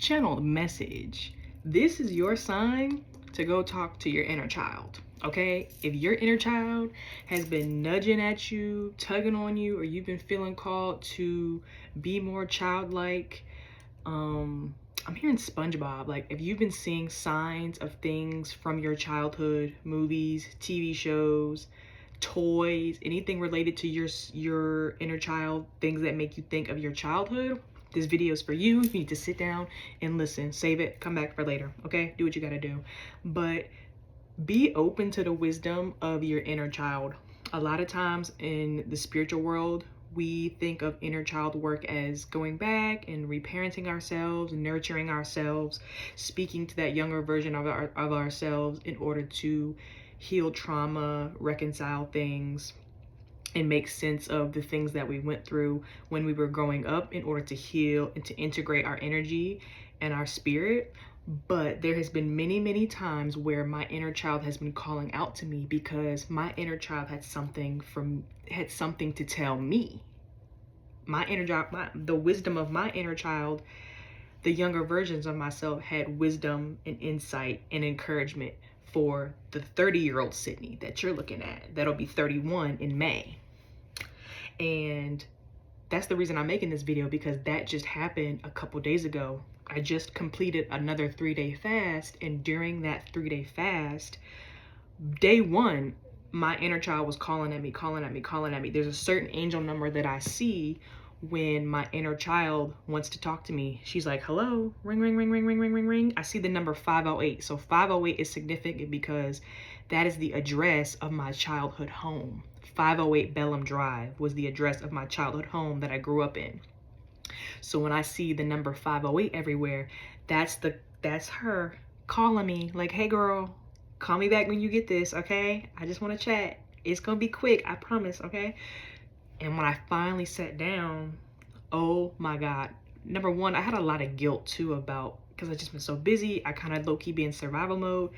channeled message. This is your sign to go talk to your inner child. Okay, if your inner child has been nudging at you, tugging on you, or you've been feeling called to be more childlike, I'm hearing SpongeBob. Like, if you've been seeing signs of things from your childhood, movies, TV shows, toys, anything related to your inner child, things that make you think of your childhood, this video is for you. You need to sit down and listen, save it, come back for later. Okay, do what you gotta do, but be open to the wisdom of your inner child. A lot of times in the spiritual world, we think of inner child work as going back and reparenting ourselves, nurturing ourselves, speaking to that younger version of ourselves in order to heal trauma, reconcile things, and make sense of the things that we went through when we were growing up in order to heal and to integrate our energy and our spirit. But there has been many times where my inner child has been calling out to me because my inner child had something to tell me. My inner child, the wisdom of my inner child, the younger versions of myself had wisdom and insight and encouragement for the 30-year-old Sydney that you're looking at. That'll be 31 in May. And that's the reason I'm making this video, because that just happened a couple days ago. I just completed another 3-day fast, and during that 3-day fast, day one, my inner child was calling at me. There's a certain angel number that I see when my inner child wants to talk to me. She's like, hello, ring, ring, ring, ring, ring, ring, ring, ring. I see the number 508. So 508 is significant because that is the address of my childhood home. 508 Bellum Drive was the address of my childhood home that I grew up in. So when I see the number 508 everywhere, that's her calling me like, hey girl, call me back when you get this, okay? I just want to chat. It's gonna be quick, I promise, okay? And when I finally sat down, oh my God. Number one, I had a lot of guilt too because I just been so busy. I kind of low-key be in survival mode.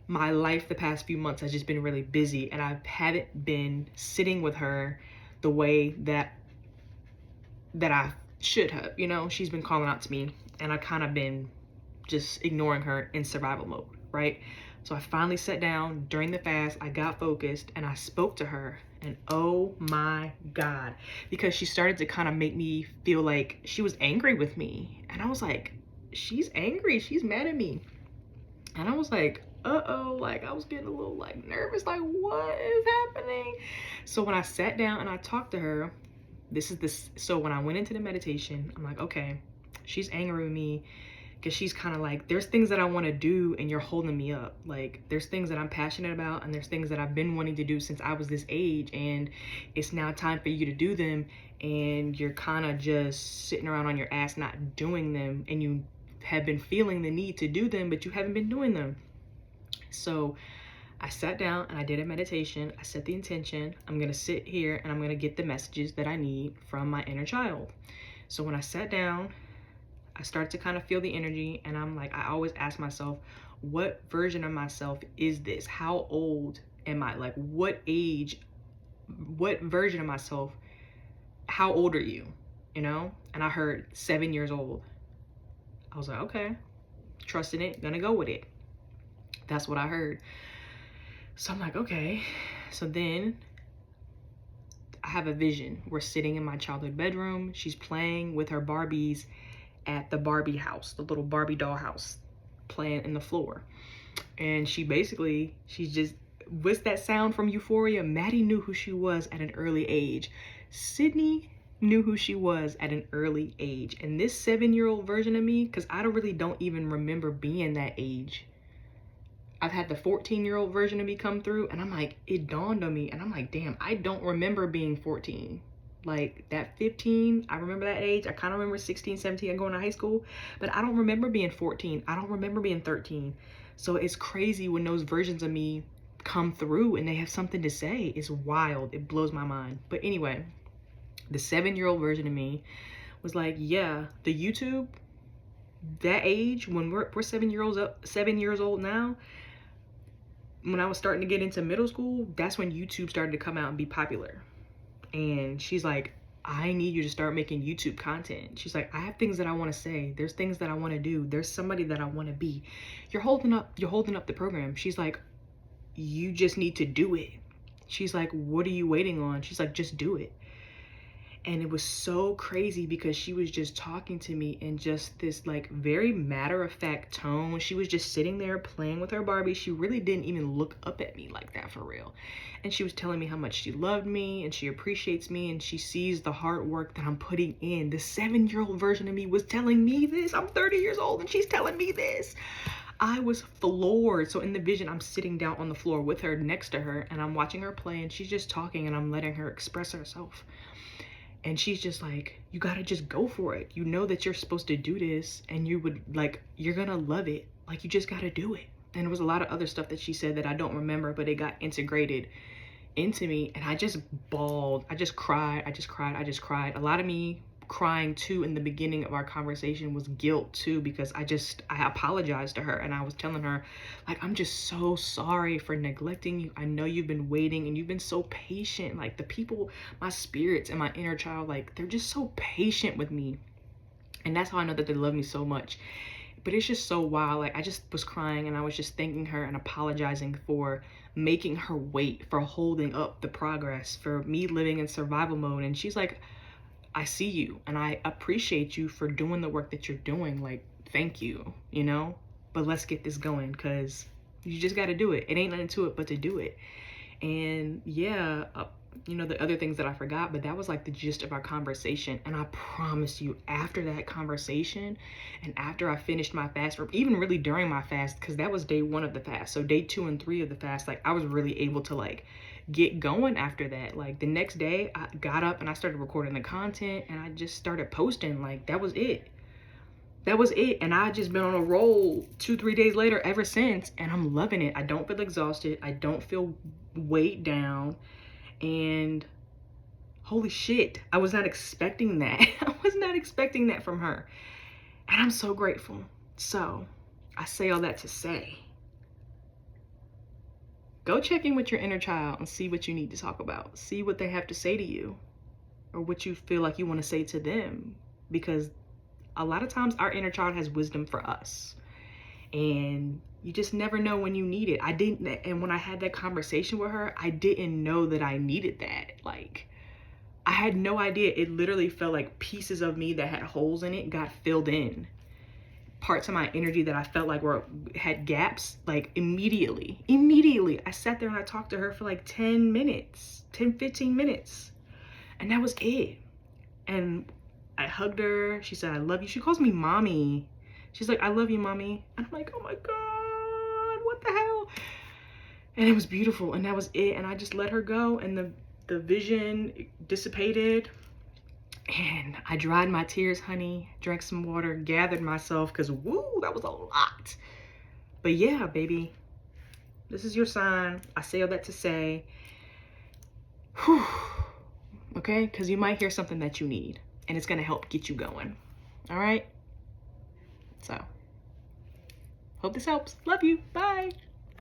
My life the past few months has just been really busy, and I haven't been sitting with her the way that I should have. You know, she's been calling out to me, and I kind of been just ignoring her in survival mode, right? So I finally sat down during the fast, I got focused, and I spoke to her, and oh my God, because she started to kind of make me feel like she was angry with me. And I was like, she's angry, she's mad at me. And I was like, uh-oh, like I was getting a little like nervous, like what is happening? So when I sat down and I talked to her, so when I went into the meditation, I'm like, okay, she's angry with me because she's kind of like, there's things that I want to do and you're holding me up. Like, there's things that I'm passionate about and there's things that I've been wanting to do since I was this age, and it's now time for you to do them, and you're kind of just sitting around on your ass not doing them, and you have been feeling the need to do them, but you haven't been doing them. So I sat down and I did a meditation. I set the intention. I'm going to sit here and I'm going to get the messages that I need from my inner child. So when I sat down, I started to kind of feel the energy, and I'm like, I always ask myself, what version of myself is this? How old am I? Like, what age, what version of myself, how old are you? You know? And I heard 7 years old. I was like, okay, trusting it, gonna go with it. That's what I heard. So I'm like, okay. So then I have a vision. We're sitting in my childhood bedroom. She's playing with her Barbies at the Barbie house, the little Barbie doll house, playing in the floor. And she's just, what's that sound from Euphoria? Maddie knew who she was at an early age. Sydney knew who she was at an early age. And this 7-year-old version of me, because I don't even remember being that age. I've had the 14-year-old version of me come through, and I'm like, it dawned on me, and I'm like, damn, I don't remember being 14. Like that 15, I remember that age. I kind of remember 16, 17, and going to high school, but I don't remember being 14. I don't remember being 13. So it's crazy when those versions of me come through and they have something to say. It's wild. It blows my mind. But anyway, the 7-year-old version of me was like, yeah, the YouTube, that age when we're 7 years old now, when I was starting to get into middle school, that's when YouTube started to come out and be popular. And she's like, I need you to start making YouTube content. She's like, I have things that I want to say. There's things that I want to do. There's somebody that I want to be. You're holding up the program. She's like, you just need to do it. She's like, what are you waiting on? She's like, just do it. And it was so crazy because she was just talking to me in just this like very matter-of-fact tone. She was just sitting there playing with her Barbie. She really didn't even look up at me like that, for real. And she was telling me how much she loved me and she appreciates me and she sees the hard work that I'm putting in. The 7-year-old version of me was telling me this. I'm 30 years old and she's telling me this. I was floored. So in the vision, I'm sitting down on the floor with her, next to her, and I'm watching her play and she's just talking and I'm letting her express herself. And she's just like, you gotta just go for it. You know that you're supposed to do this and you would like, you're gonna love it. Like, you just gotta do it. And there was a lot of other stuff that she said that I don't remember, but it got integrated into me. And I just bawled. I just cried. A lot of me crying too in the beginning of our conversation was guilt too, because I apologized to her and I was telling her, like, I'm just so sorry for neglecting you. I know you've been waiting and you've been so patient. Like, the people, my spirits and my inner child, like, they're just so patient with me. And that's how I know that they love me so much. But it's just so wild. Like, I just was crying and I was just thanking her and apologizing for making her wait, for holding up the progress, for me living in survival mode. And she's like, I see you and I appreciate you for doing the work that you're doing. Like, thank you, you know, but let's get this going, because you just got to do it. It ain't nothing to it but to do it. And yeah, you know, the other things that I forgot, but that was like the gist of our conversation. And I promise you, after that conversation and after I finished my fast, or even really during my fast, because that was day 1 of the fast, so day 2 and 3 of the fast, like, I was really able to like get going after that. Like, the next day I got up and I started recording the content and I just started posting. Like, that was it. And I just been on a roll 2-3 days later ever since, and I'm loving it. I don't feel exhausted. I don't feel weighed down. And holy shit, I was not expecting that. I was not expecting that from her. And I'm so grateful. So I say all that to say, go check in with your inner child and see what you need to talk about. See what they have to say to you, or what you feel like you want to say to them. Because a lot of times our inner child has wisdom for us. And you just never know when you need it. I didn't, and when I had that conversation with her, I didn't know that I needed that. Like, I had no idea. It literally felt like pieces of me that had holes in it got filled in. Parts of my energy that I felt like had gaps, like immediately I sat there and I talked to her for like 15 minutes. And that was it. And I hugged her. She said, I love you. She calls me mommy. She's like, I love you, mommy. And I'm like, oh my God, what the hell? And it was beautiful. And that was it. And I just let her go. And the vision dissipated. And I dried my tears, honey. Drank some water. Gathered myself. Because, woo, that was a lot. But yeah, baby. This is your sign. I say all that to say. Whew. Okay? Because you might hear something that you need. And it's going to help get you going. All right? So, hope this helps. Love you. Bye.